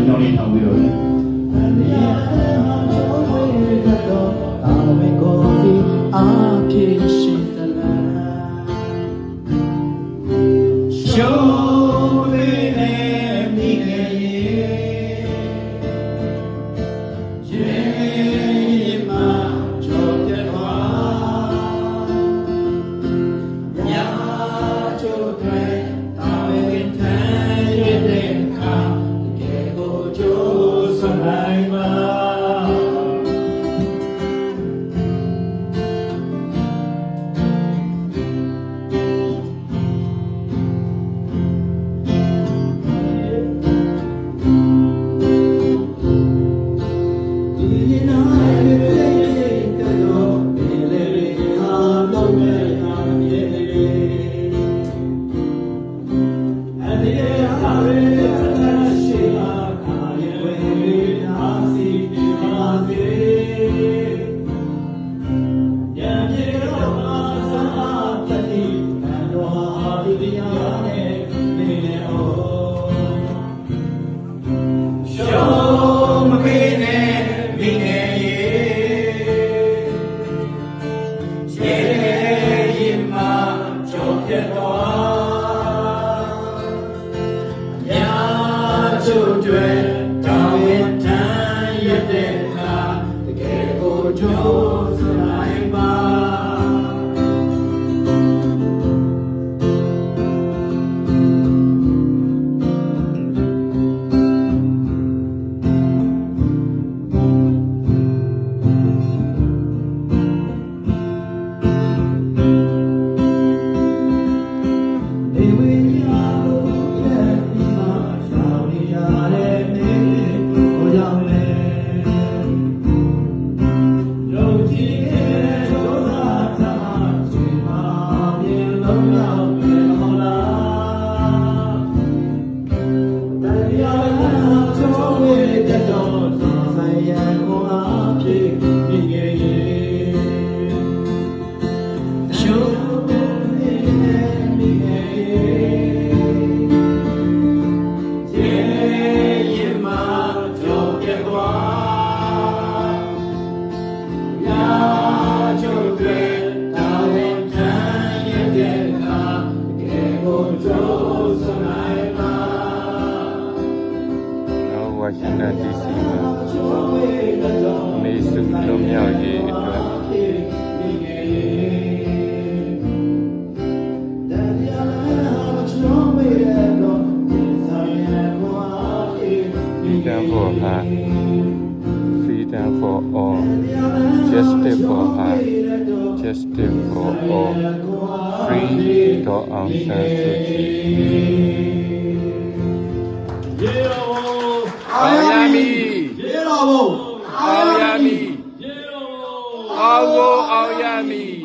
ကြောင်းလေးထောင်ပြီးတော့လေရှုံးပေးနေမိခဲ့ရေမှာကြောပြတ်သွားညာချိုးတွေတာဝန်ထမ်းရတဲ့အခါတကယ်ကိုကြိုးစွမ်းနိုင်ပါWashington DC မှာမေစုလွန်မြောက်ရေးအတွက်Freedom for her, freedom for all, justice for her, justice for all, free to Aung San Suu Kyi. Ao Yami,